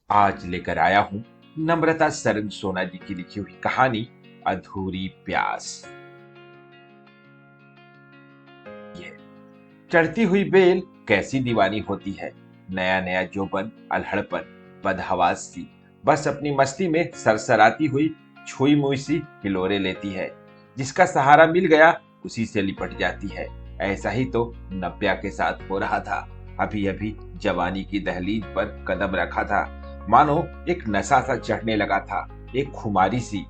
आज लेकर आया हूं नम्रता सरन सोना जी की लिखी हुई कहानी अधूरी प्यास। ये चढ़ती हुई बेल कैसी दीवानी होती है। नया नया जोबन, अल्हड़पन, बदहवास सी बस अपनी मस्ती में सरसराती हुई छुई मुई सी हिलोरे लेती है। जिसका सहारा मिल गया उसी से लिपट जाती है। ऐसा ही तो नव्या के साथ हो रहा था। अभी अभी जवानी की दहलीज पर कदम रखा था, मानो एक नशा सा चढ़ने लगा था, एक खुमारी सी।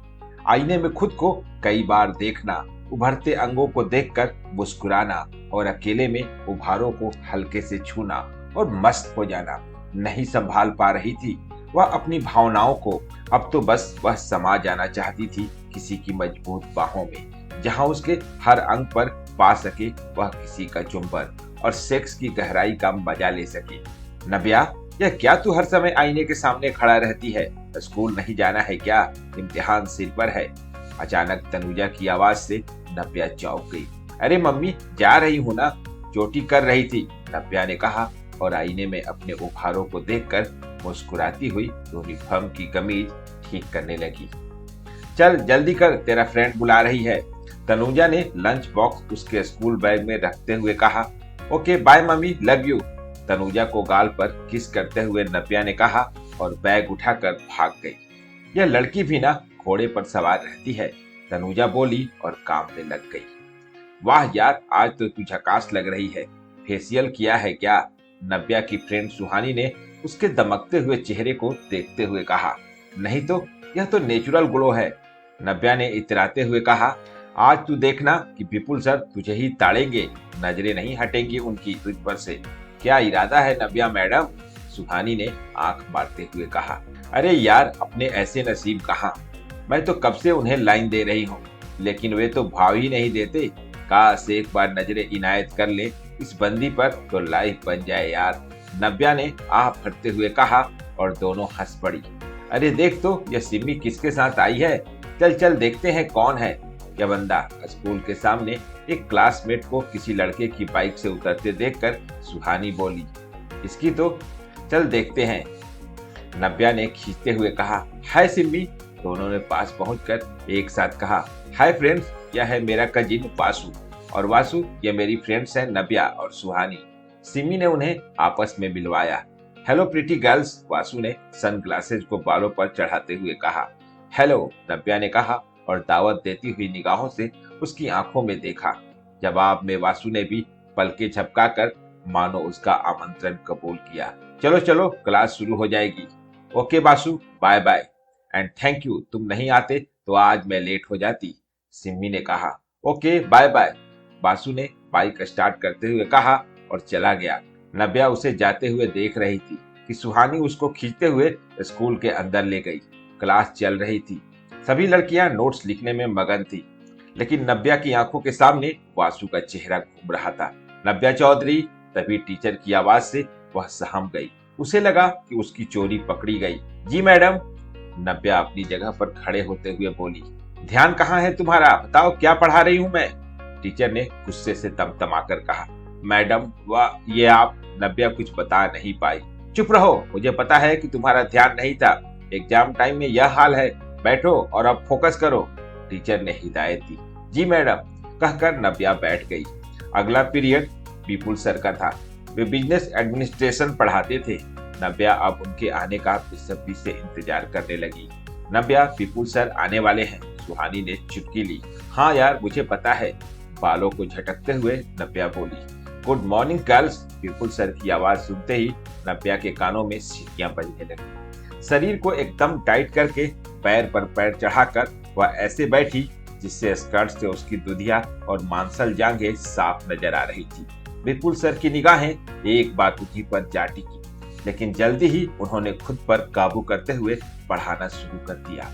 आईने में खुद को कई बार देखना, उभरते अंगों को देखकर मुस्कुराना और अकेले में उभारों को हल्के से छूना और मस्त हो जाना। नहीं संभाल पा रही थी वह अपनी भावनाओं को। अब तो बस वह समा जाना चाहती थी किसी की मजबूत बाहों में, जहां उसके हर अंग पर पा सके वह किसी का चुंबन और सेक्स की गहराई का मजा ले सके। नव्या, यह क्या तू हर समय आईने के सामने खड़ा रहती है? स्कूल नहीं जाना है क्या? इम्तिहान सिर पर है। अचानक तनुजा की आवाज से नव्या चौंक गई। अरे मम्मी, जा रही हूँ ना, चोटी कर रही थी, नव्या ने कहा और आईने में अपने उपहारों को देखकर मुस्कुराती हुई यूनिफॉर्म की कमीज ठीक करने लगी। चल जल्दी कर, तेरा फ्रेंड बुला रही है, तनुजा ने लंच बॉक्स उसके स्कूल बैग में रखते हुए कहा। Okay bye mummy, love you, Tanuja को गाल पर किस करते हुए नव्या ने कहा और बैग उठाकर भाग गई। यह लड़की भी ना घोड़े पर सवार रहती है, तनुजा बोली और काम में लग गई। वाह यार, आज तो तू झकास लग रही है, फेशियल किया है क्या? नव्या की फ्रेंड सुहानी ने उसके दमकते हुए चेहरे को देखते हुए कहा। नहीं तो, यह तो नेचुरल ग्लो है, नव्या ने इतराते हुए कहा। आज तू देखना कि विपुल सर तुझे ही ताड़ेंगे, नजरें नहीं हटेंगी उनकी तुझ पर से। क्या इरादा है नव्या मैडम? सुहानी ने आंख मारते हुए कहा। अरे यार, अपने ऐसे नसीब कहाँ, मैं तो कब से उन्हें लाइन दे रही हूँ, लेकिन वे तो भाव ही नहीं देते। काश एक बार नजरें इनायत कर ले इस बंदी पर तो लाइफ बन जाए यार, नव्या ने आह भरते हुए कहा और दोनों हंस पड़ी। अरे देख तो, यह सिमी किसके साथ आई है, चल चल देखते हैं कौन है यह बंदा। स्कूल के सामने एक क्लासमेट को किसी लड़के की बाइक से उतरते देखकर सुहानी बोली, इसकी तो चल देखते हैं, नव्या ने खींचते हुए कहा। हाय सिम्मी, दोनों ने पास पहुंचकर एक साथ कहा। हाय फ्रेंड्स, यह है मेरा कजिन वासु, और वासु ये मेरी फ्रेंड्स हैं नव्या और सुहानी। सिमी ने उन्हें आपस में मिलवाया। हेलो प्रीटी गर्ल्स, वासु ने सनग्लासेज को बालों पर चढ़ाते हुए कहा। हेलो, नव्या ने कहा और दावत देती हुई निगाहों से उसकी आंखों में देखा। जवाब में वासु ने भी पलके झपकाकर मानो उसका आमंत्रण कबूल किया। चलो चलो, क्लास शुरू हो जाएगी। Okay Vasu, bye bye and thank you, तुम नहीं आते तो आज मैं लेट हो जाती, सिम्मी ने कहा। ओके बाय बाय, वासु ने बाइक स्टार्ट करते हुए कहा और चला गया। नव्या उसे जाते हुए देख रही थी कि सुहानी उसको खींचते हुए स्कूल के अंदर ले गई। क्लास चल रही थी, सभी लड़कियां नोट्स लिखने में मगन थी, लेकिन नव्या की आंखों के सामने वासु का चेहरा घूम रहा था। नव्या चौधरी, तभी टीचर की आवाज से वह सहम गई। उसे लगा कि उसकी चोरी पकड़ी गई। जी मैडम, नव्या अपनी जगह पर खड़े होते हुए बोली। ध्यान कहाँ है तुम्हारा, बताओ क्या पढ़ा रही हूँ मैं, टीचर ने गुस्से से तमतमाकर कहा। मैडम वाह, ये आप, नव्या कुछ बता नहीं पाई। चुप रहो, मुझे पता है कि तुम्हारा ध्यान नहीं था, एग्जाम टाइम में यह हाल है, बैठो और अब फोकस करो, टीचर ने हिदायत दी। जी मैडम, कहकर नव्या बैठ गई। अगला पीरियड विपुल सर का था। वे बिजनेस एडमिनिस्ट्रेशन पढ़ाते थे। नव्या अब उनके आने का बेसब्री से इंतजार करने लगी। नव्या, विपुल सर आने वाले हैं, सुहानी ने चुटकी ली। हाँ यार, मुझे पता है, बालों को झटकते हुए नव्या बोली। गुड मॉर्निंग गर्ल्स, विपुल सर की आवाज सुनते ही नव्या के कानों में सीटियां बजने लगी। शरीर को एकदम टाइट करके पैर पर पैर चढ़ाकर वह ऐसे बैठी जिससे स्कर्ट से उसकी दुधिया और मांसल जांघें साफ नजर आ रही थी। विपुल सर की निगाहें एक बार उन्हीं पर जा टिकी, लेकिन जल्दी ही उन्होंने खुद पर काबू करते हुए पढ़ाना शुरू कर दिया।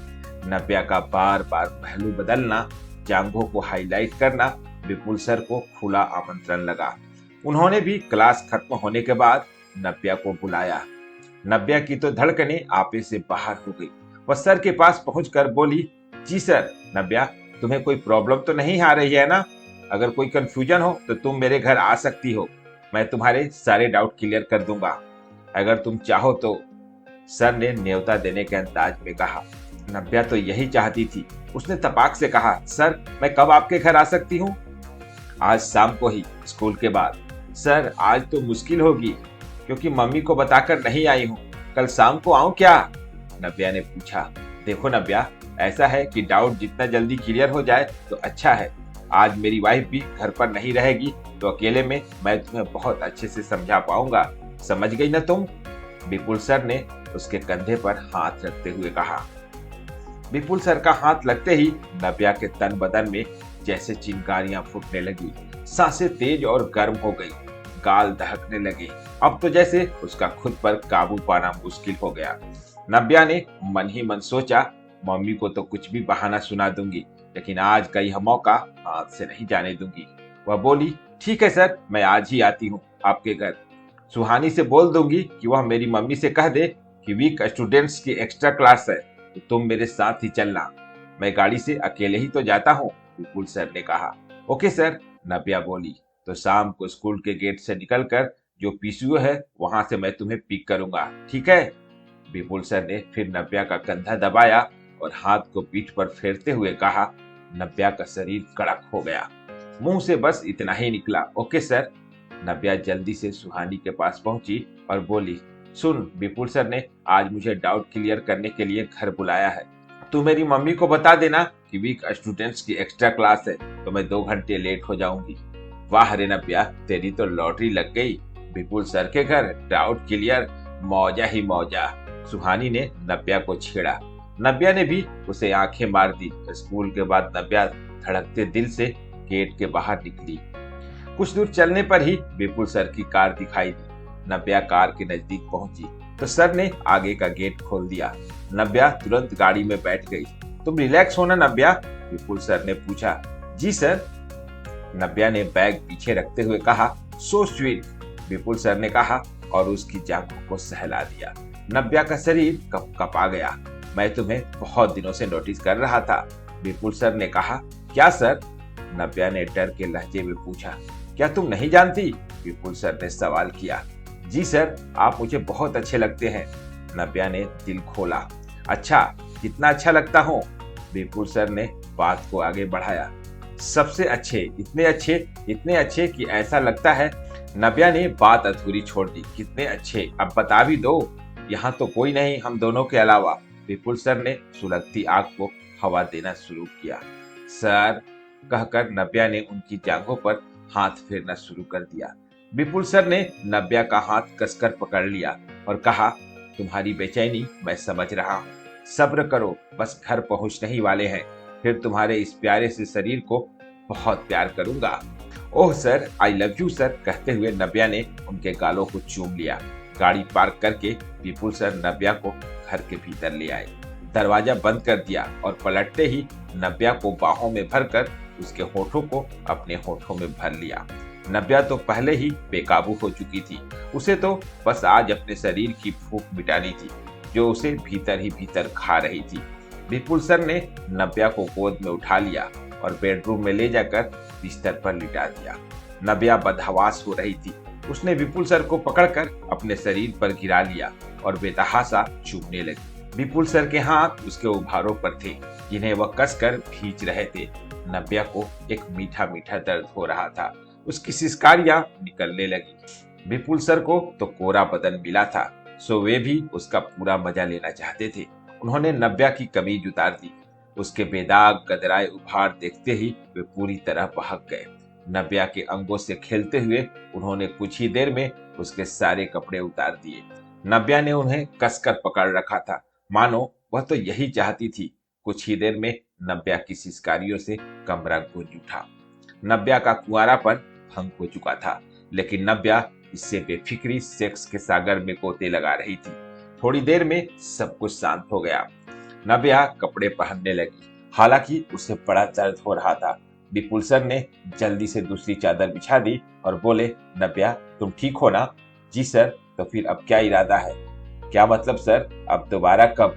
नव्या का बार बार पहलू बदलना, जांघों को हाईलाइट करना विपुल सर को खुला आमंत्रण लगा। उन्होंने भी क्लास खत्म होने के बाद नव्या को बुलाया। नव्या की तो धड़कनें आपे से बाहर हो गई। वह सर के पास पहुंचकर बोली, जी सर। नव्या, तुम्हें कोई प्रॉब्लम तो नहीं आ रही है ना? अगर कोई कंफ्यूजन हो तो तुम मेरे घर आ सकती हो, मैं तुम्हारे सारे डाउट क्लियर कर दूंगा, अगर तुम चाहो तो। सर ने न्योता देने के अंदाज में कहा। नव्या तो यही चाहती थी। उसने तपाक से कहा, सर मैं कब आपके घर आ सकती हूँ? आज शाम को ही, स्कूल के बाद। सर आज तो मुश्किल होगी, क्योंकि मम्मी को बताकर नहीं आई हूँ। कल शाम को आऊँ क्या? नव्या ने पूछा। देखो नव्या, ऐसा है कि डाउट जितना जल्दी क्लियर हो जाए तो अच्छा है। आज मेरी वाइफ भी घर पर नहीं रहेगी, तो अकेले में मैं तुम्हें बहुत अच्छे से समझा पाऊंगा। समझ गई ना तुम? विपुल सर ने उसके कंधे पर हाथ रखते हुए कहा। विपुल सर का हाथ लगते ही नव्या के तन बदन में जैसे चिंगारियां फूटने लगी। सांसें तेज और गर्म हो गई, गाल दहकने लगे। अब तो जैसे उसका खुद पर काबू पाना मुश्किल हो गया। नव्या ने मन ही मन सोचा, मम्मी को तो कुछ भी बहाना सुना दूंगी, लेकिन आज का यह मौका हाथ से नहीं जाने दूंगी। वह बोली, ठीक है सर, मैं आज ही आती हूँ आपके घर। सुहानी से बोल दूंगी कि वह मेरी मम्मी से कह दे कि वीक स्टूडेंट्स की एक्स्ट्रा क्लास है, तो तुम मेरे साथ ही चलना। मैं गाड़ी से अकेले ही तो जाता हूँ, विपुल सर ने कहा। ओके सर, नव्या बोली। तो शाम को स्कूल के गेट से निकलकर जो पीसीओ है वहां से मैं तुम्हें पिक करूंगा, ठीक है? विपुल सर ने फिर नव्या का कंधा दबाया और हाथ को पीठ पर फेरते हुए कहा। नव्या का शरीर कड़क हो गया। मुंह से बस इतना ही निकला, ओके सर। नव्या जल्दी से सुहानी के पास पहुंची और बोली, सुन, विपुल सर ने आज मुझे डाउट क्लियर करने के लिए घर बुलाया है। तू मेरी मम्मी को बता देना कि वीक स्टूडेंट्स की एक्स्ट्रा क्लास है, तो मैं 2 घंटे लेट हो जाऊंगी। वाह रे नव्या, तेरी तो लॉटरी लग गई। विपुल सर के घर डाउट क्लियर, मौजा ही मौजा। सुहानी ने नव्या को छेड़ा। नव्या ने भी उसे आंखें मार दी। स्कूल के बाद नव्या धड़कते दिल से गेट के बाहर निकली। कुछ दूर चलने पर ही विपुल सर की कार दिखाई दी। नव्या कार के नजदीक पहुंची तो सर ने आगे का गेट खोल दिया। नव्या तुरंत गाड़ी में बैठ गई। तुम रिलैक्स हो ना नव्या? विपुल सर ने पूछा। जी सर, नव्या ने बैग पीछे रखते हुए कहा। सो स्वीट, विपुल सर ने कहा और उसकी जांघों को सहला दिया। नव्या का शरीर कपकपा गया। मैं तुम्हें बहुत दिनों से नोटिस कर रहा था, विपुल सर ने कहा। क्या सर? नव्या ने डर के लहजे में पूछा। क्या तुम नहीं जानती? विपुल सर ने सवाल किया। जी सर, आप मुझे बहुत अच्छे लगते हैं, नव्या ने दिल खोला। अच्छा, कितना अच्छा लगता हूँ? विपुल सर ने बात को आगे बढ़ाया। सबसे अच्छे, इतने अच्छे कि ऐसा लगता है। नव्या ने बात अधूरी छोड़ दी। कितने अच्छे, अब बता भी दो। यहाँ तो कोई नहीं हम दोनों के अलावा। विपुल सर ने सुलगती आग को हवा देना शुरू किया। सर, कहकर नव्या ने उनकी जांघों पर हाथ फेरना शुरू कर दिया। विपुल सर ने नव्या का हाथ कसकर पकड़ लिया और कहा, तुम्हारी बेचैनी मैं समझ रहा हूँ। सब्र करो, बस घर पहुंचने ही वाले हैं। फिर तुम्हारे इस प्यारे से शरीर को बहुत प्यार करूंगा। Oh sir, I love you sir, कहते हुए नव्या ने उनके गालों को चूम लिया। गाड़ी पार्क करके विपुल सर नव्या को घर के भीतर ले आए। दरवाजा बंद कर दिया और पलटते ही नव्या को बाहों में भरकर उसके होठों को अपने होठों में भर लिया। नव्या तो पहले ही बेकाबू हो चुकी थी। उसे तो बस आज अपने शरीर की भूख मिटानी थी, जो उसे भीतर ही भीतर खा रही थी। विपुल सर ने नव्या को गोद में उठा लिया और बेडरूम में ले जाकर बिस्तर पर लिटा दिया। नव्या बदहवास हो रही थी। उसने विपुल सर को पकड़कर अपने शरीर पर गिरा लिया और बेतहासा चूमने लगी। विपुल सर के हाथ उसके उभारों पर थे, जिन्हें वह कसकर खींच रहे थे। नव्या को एक मीठा मीठा दर्द हो रहा था। उसकी सिसकारियां निकलने लगी। विपुल सर को तो कोरा बदन मिला था, सो वे भी उसका पूरा मजा लेना चाहते थे। उन्होंने नव्या की कमीज उतार दी। उसके बेदाग गदराए उभार देखते ही वे पूरी तरह बहक गए। नव्या के अंगों से खेलते हुए उन्होंने कुछ ही देर में उसके सारे कपड़े उतार दिए। नव्या ने उन्हें कसकर पकड़ रखा था, मानो वह तो यही चाहती थी। कुछ ही देर में नव्या की सिसकारियों से कमरा गूंज उठा। नव्या का कुंवारापन भंग हो चुका था, लेकिन नव्या इससे बेफिक्री सेक्स के सागर में गोते लगा रही थी। थोड़ी देर में सब कुछ शांत हो गया। नव्या कपड़े पहनने लगी, हालांकि उसे बड़ा दर्द हो रहा था। विपुल सर ने जल्दी से दूसरी चादर बिछा दी और बोले, नव्या तुम ठीक हो ना? जी सर। तो फिर अब क्या इरादा है? क्या मतलब सर, अब दोबारा कब?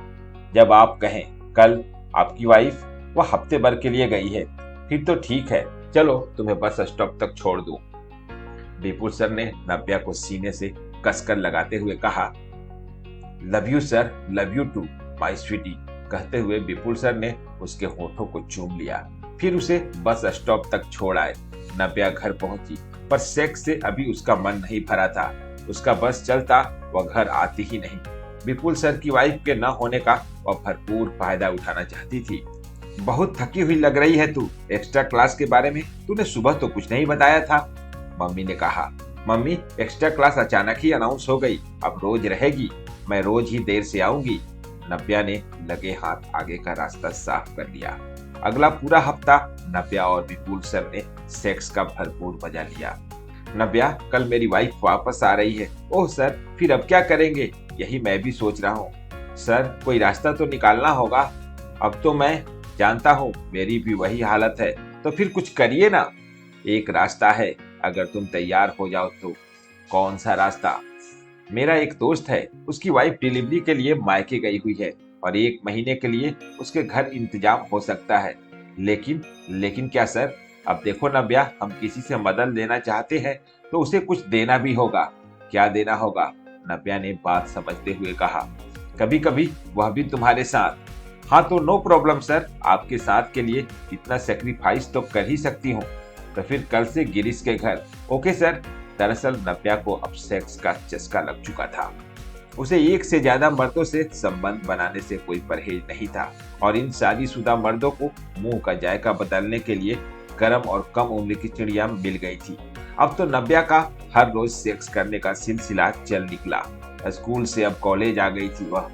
जब आप कहें। कल? आपकी वाइफ? वह हफ्ते भर के लिए गई है। फिर तो ठीक है, चलो तुम्हें बस स्टॉप तक छोड़ दूं। विपुल सर ने नव्या को सीने से कसकर लगाते हुए कहा। Love you sir, love you too my sweetie कहते हुए विपुल सर ने उसके होठों को चूम लिया। फिर उसे बस स्टॉप तक छोड़ आए। नव्या घर पहुंची, पर सेक्स से अभी उसका मन नहीं भरा था। उसका बस चलता, वह घर आती ही नहीं। विपुल सर की वाइफ के न होने का वह भरपूर फायदा उठाना चाहती थी। बहुत थकी हुई लग रही है तू। एक्स्ट्रा क्लास के बारे में तूने सुबह तो कुछ नहीं बताया था, मम्मी ने कहा। मम्मी, एक्स्ट्रा क्लास अचानक ही अनाउंस हो गई, अब रोज रहेगी। मैं रोज ही देर से आऊंगी। नव्या ने लगे हाथ आगे का रास्ता साफ कर लिया। अगला पूरा हफ्ता नव्या और विपुल सर ने सेक्स का भरपूर मजा लिया। नव्या, कल मेरी वाइफ वापस आ रही है। ओह सर, फिर अब क्या करेंगे? यही मैं भी सोच रहा हूँ। सर, कोई रास्ता तो निकालना होगा। अब तो मैं जानता हूँ मेरी भी वही हालत है, तो फिर कुछ करिए ना। एक रास्ता है, अगर तुम तैयार हो जाओ तो। कौन सा रास्ता? मेरा एक दोस्त है, उसकी वाइफ डिलीवरी के लिए मायके गई हुई है और 1 महीने के लिए उसके घर इंतजाम हो सकता है। लेकिन क्या सर? अब देखो नव्या, हम किसी से मदद लेना चाहते हैं तो उसे कुछ देना भी होगा। क्या देना होगा? नव्या ने बात समझते हुए कहा। कभी कभी वह भी तुम्हारे साथ। हाँ तो नो प्रॉब्लम सर, आपके साथ के लिए इतना सेक्रीफाइस तो कर ही सकती हूँ। तो फिर कल से गिरीश के घर। Okay sir. दरअसल नव्या को अब सेक्स का चस्का लग चुका था। उसे 1 से ज्यादा मर्दों से संबंध बनाने से कोई परहेज नहीं था और इन शादीशुदा मर्दों को मुंह का जायका बदलने के लिए गर्म और कम उम्र की चिड़िया मिल गई थी। अब तो नव्या का हर रोज सेक्स करने का सिलसिला चल निकला। स्कूल से अब कॉलेज आ गई थी वह।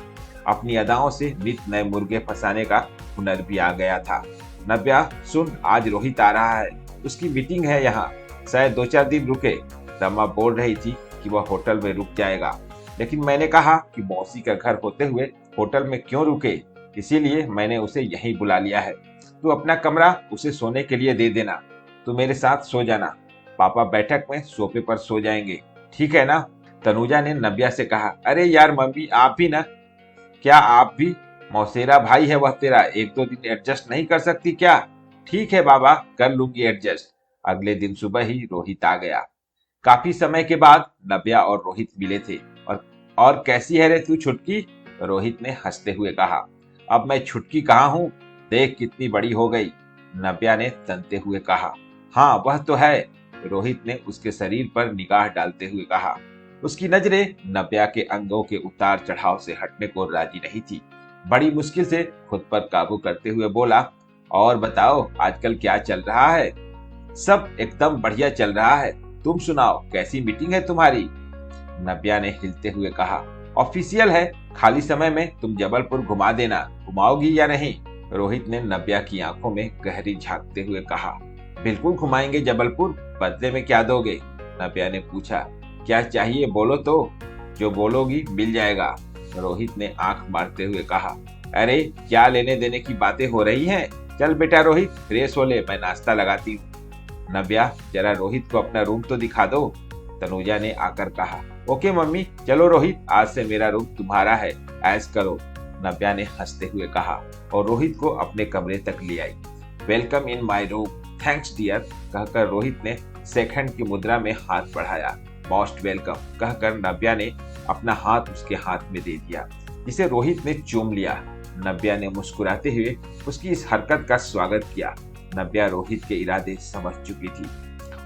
अपनी अदाओं से नित नए मुर्गे फंसाने का हुनर भी आ गया था। नव्या सुन, आज रोहित आ रहा है, उसकी मीटिंग है यहाँ, शायद 2-4 दिन रुके। रमा बोल रही थी कि वह होटल में रुक जाएगा, लेकिन मैंने कहा कि मौसी का घर होते हुए होटल में क्यों रुके, इसीलिए मैंने उसे यहीं बुला लिया है। तू अपना कमरा उसे सोने के लिए दे देना। तू मेरे साथ सो जाना, पापा बैठक में सोफे पर सो जाएंगे, ठीक है ना? तनुजा ने नव्या से कहा। अरे यार मम्मी, आप भी ना। क्या आप भी? मौसेरा भाई है वह तेरा, 1-2 दिन एडजस्ट नहीं कर सकती क्या? ठीक है बाबा, कर लूंगी एडजस्ट। अगले दिन सुबह ही रोहित आ गया। काफी समय के बाद नव्या और रोहित मिले थे। और कैसी है रे तू छुटकी? रोहित ने हंसते हुए कहा। अब मैं छुटकी कहाँ हूँ, देख कितनी बड़ी हो गई, नव्या ने तनते हुए कहा। हाँ वह तो है, रोहित ने उसके शरीर पर निगाह डालते हुए कहा। उसकी नजरें नव्या के अंगों के उतार चढ़ाव से हटने को राजी नहीं थी। बड़ी मुश्किल से खुद पर काबू करते हुए बोला, और बताओ आजकल क्या चल रहा है? सब एकदम बढ़िया चल रहा है, तुम सुनाओ, कैसी मीटिंग है तुम्हारी? नव्या ने हिलते हुए कहा। ऑफिशियल है, खाली समय में तुम जबलपुर घुमा देना, घुमाओगी या नहीं? रोहित ने नव्या की आंखों में गहरी झांकते हुए कहा। बिल्कुल घुमाएंगे जबलपुर, बदले में क्या दोगे? नव्या ने पूछा। क्या चाहिए बोलो तो, जो बोलोगी मिल जाएगा, रोहित ने आंख मारते हुए कहा। अरे क्या लेने देने की बातें हो रही हैं? चल बेटा रोहित, फ्रेश हो ले, मैं नाश्ता लगाती हूँ। नव्या, जरा रोहित को अपना रूम तो दिखा दो, तनुजा ने आकर कहा। ओके मम्मी, चलो रोहित, आज से मेरा रूम तुम्हारा है, ऐश करो, नव्या ने हंसते हुए कहा और रोहित को अपने कमरे तक ले आई। Welcome in my room, thanks dear कहकर रोहित ने सेकंड की मुद्रा में हाथ बढ़ाया। मोस्ट वेलकम कहकर नव्या ने अपना हाथ उसके हाथ में दे दिया, जिसे रोहित ने चूम लिया। नव्या ने मुस्कुराते हुए उसकी इस हरकत का स्वागत किया। नव्या रोहित के इरादे समझ चुकी थी।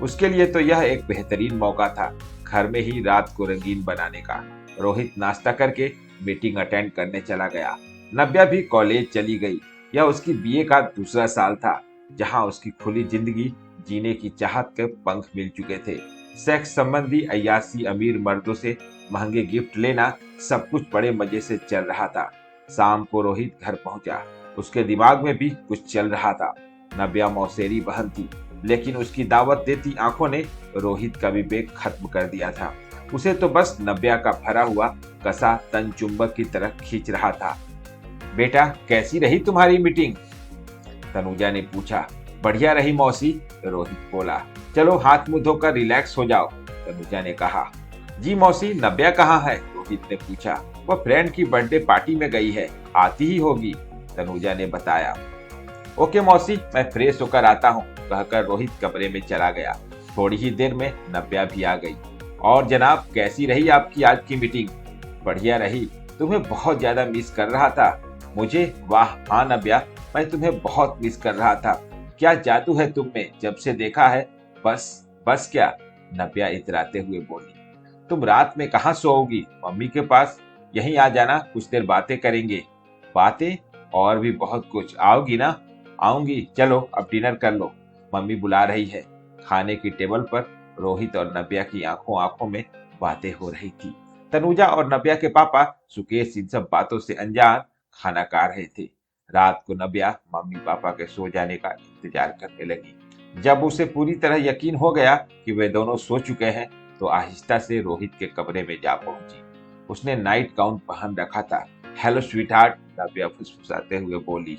उसके लिए तो यह एक बेहतरीन मौका था घर में ही रात को रंगीन बनाने का। रोहित नाश्ता करके मीटिंग अटेंड करने चला गया। नव्या भी कॉलेज चली गई। यह उसकी बीए का दूसरा साल था, जहां उसकी खुली जिंदगी जीने की चाहत के पंख मिल चुके थे। सेक्स संबंधी अय्यासी, अमीर मर्दों से महंगे गिफ्ट लेना, सब कुछ बड़े मजे से चल रहा था। शाम को रोहित घर पहुंचा। उसके दिमाग में भी कुछ चल रहा था। नव्या मौसेरी बहन थी, लेकिन उसकी दावत देती आंखों ने रोहित का विवेक खत्म कर दिया था। उसे तो बस नव्या का भरा हुआ कसा तन चुंबक की तरह खींच रहा था। बेटा, कैसी रही तुम्हारी मीटिंग? तनुजा ने पूछा। बढ़िया रही मौसी, रोहित बोला। चलो हाथ मुंह धोकर रिलैक्स हो जाओ, तनुजा ने कहा। जी मौसी, नव्या कहाँ है? रोहित ने पूछा। वह फ्रेंड की बर्थडे पार्टी में गई है, आती ही होगी, तनुजा ने बताया। ओके मौसी, मैं फ्रेश होकर आता हूँ, कहकर रोहित कमरे में चला गया। थोड़ी ही देर में नव्या भी आ गई। और जनाब, कैसी रही आपकी आज की मीटिंग? बढ़िया रही, तुम्हें बहुत ज्यादा मिस कर रहा था। मुझे? वाह हाँ नव्या, मैं तुम्हें बहुत मिस कर रहा था। क्या जादू है तुम में, जब से देखा है। बस बस क्या? नव्या इतराते हुए बोली। तुम रात में कहाँ सोओगी? मम्मी के पास। यहीं आ जाना, कुछ देर बातें करेंगे। बातें? और भी बहुत कुछ। आओगी ना? आऊंगी, चलो अब डिनर कर लो, मम्मी बुला रही है। खाने की टेबल पर रोहित और नव्या की आंखों आंखों में बातें हो रही थी। तनुजा और नव्या के पापा सुकेश इन सब बातों से अनजान खाना खा रहे थे। रात को नव्या मम्मी पापा के सो जाने का इंतजार करने लगी। जब उसे पूरी तरह यकीन हो गया कि वे दोनों सो चुके हैं, तो आहिस्ता से रोहित के कमरे में जा पहुंची। उसने नाइट गाउन पहन रखा था। हेलो स्वीटहार्ट, नव्या फुसफुसाते हुए बोली।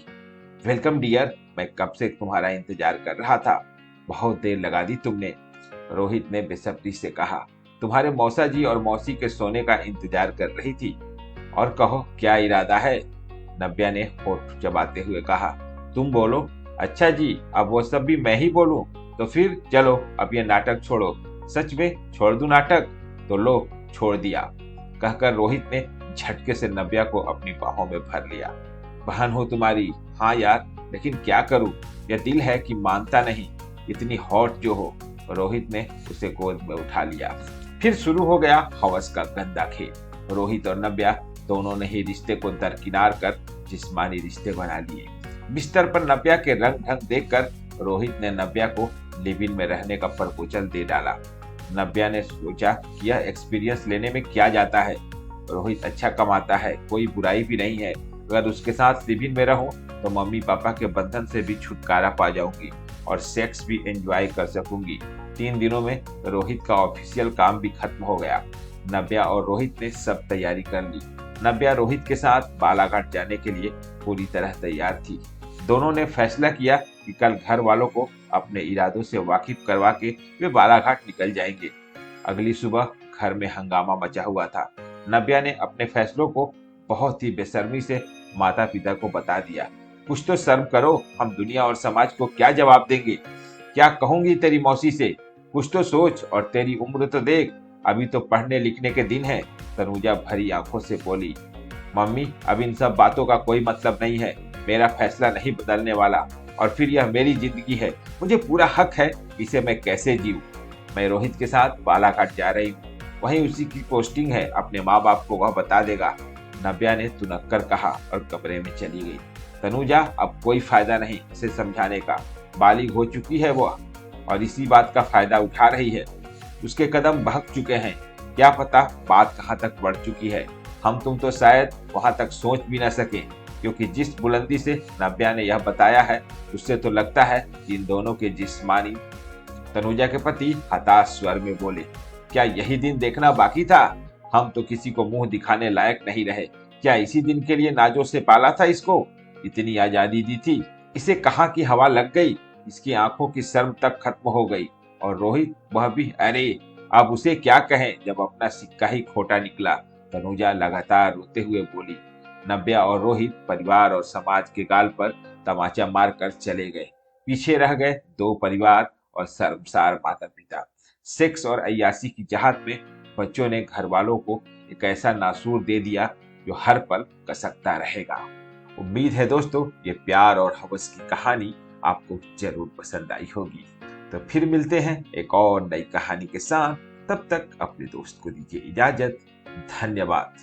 वेलकम डियर, मैं कब से तुम्हारा इंतजार कर रहा था। बहुत देर लगा दी तुमने, रोहित ने बेसब्री से कहा। तुम्हारे मौसा जी और मौसी के सोने का इंतजार कर रही थी। और कहो क्या इरादा है? नव्या ने होठ चबाते हुए कहा। तुम बोलो। अच्छा जी, अब वो सब भी मैं ही बोलूं? तो फिर चलो अब ये नाटक छोड़ो। सच में छोड़ दूं नाटक? तो लो, छोड़ दिया, कहकर रोहित ने झटके से नव्या को अपनी बाहों में भर लिया। बहन हो तुम्हारी। हाँ यार, लेकिन क्या करूं, यह दिल है कि मानता नहीं। इतनी हॉट जो हो। रोहित ने उसे गोद में उठा लिया। फिर शुरू हो गया हवस का गंदा खेल। रोहित और नव्या दोनों ने ही रिश्ते को दरकिनार कर जिस्मानी रिश्ते बना लिए। बिस्तर पर नव्या के रंग ढंग देखकर रोहित ने नव्या को लिव इन में रहने का प्रपोजल दे डाला। नव्या ने सोचा कि यह एक्सपीरियंस लेने में क्या जाता है। रोहित अच्छा कमाता है, कोई बुराई भी नहीं है। अगर उसके साथ लिव इन में रहूं तो मम्मी पापा के बंधन से भी छुटकारा पा जाऊंगी और सेक्स भी एंजॉय कर सकूंगी। 3 दिनों में रोहित का ऑफिशियल काम भी खत्म हो गया। नव्या और रोहित ने सब तैयारी कर ली। नव्या रोहित के साथ बालाघाट जाने के लिए पूरी तरह तैयार थी। दोनों ने फैसला किया कि कल घर वालों को अपने इरादों से वाकिफ करवा के वे बालाघाट निकल जाएंगे। अगली सुबह घर में हंगामा मचा हुआ था। नव्या ने अपने फैसलों को बहुत ही बेशर्मी से माता पिता को बता दिया। कुछ तो शर्म करो, हम दुनिया और समाज को क्या जवाब देंगे? क्या कहूंगी तेरी मौसी से? कुछ तो सोच, और तेरी उम्र तो देख, अभी तो पढ़ने लिखने के दिन है। तनुजा भरी आंखों से बोली। मम्मी, अब इन सब बातों का कोई मतलब नहीं है। मेरा फैसला नहीं बदलने वाला, और फिर यह मेरी जिंदगी है, मुझे पूरा हक है इसे मैं कैसे जीऊं। मैं रोहित के साथ बालाघाट जा रही हूँ, वहीं उसी की पोस्टिंग है, अपने माँ बाप को वह बता देगा। नव्या ने तुनक कर कहा और कमरे में चली गई। तनुजा, अब कोई फायदा नहीं इसे समझाने का। बालिग हो चुकी है वो, और इसी बात का फायदा उठा रही है। उसके कदम बहक चुके हैं, क्या पता बात कहाँ तक बढ़ चुकी है। हम तुम तो शायद वहां तक सोच भी न सके, क्योंकि जिस बुलंदी से नव्या ने यह बताया है, उससे तो लगता है कि इन दोनों के जिस्मानी। तनुजा के पति हताश स्वर में बोले। क्या यही दिन देखना बाकी था? हम तो किसी को मुंह दिखाने लायक नहीं रहे। क्या इसी दिन के लिए नाजों से पाला था इसको? इतनी आजादी दी थी, इसे कहाँ की हवा लग गई। इसकी आंखों की शर्म तक खत्म हो गई। और रोहित, वह भी, अरे अब उसे क्या कहें जब अपना सिक्का ही खोटा निकला। तनुजा लगातार रोते हुए बोली। नव्या और रोहित परिवार और समाज के गाल पर तमाचा मारकर चले गए। पीछे रह गए 2 परिवार और शर्मसार माता पिता। सेक्स और अय्यासी की चाहत में बच्चों ने घर वालों को एक ऐसा नासूर दे दिया जो हर पल कसकता रहेगा। उम्मीद है दोस्तों ये प्यार और हवस की कहानी आपको जरूर पसंद आई होगी। तो फिर मिलते हैं एक और नई कहानी के साथ। तब तक अपने दोस्त को दीजिए इजाजत। धन्यवाद।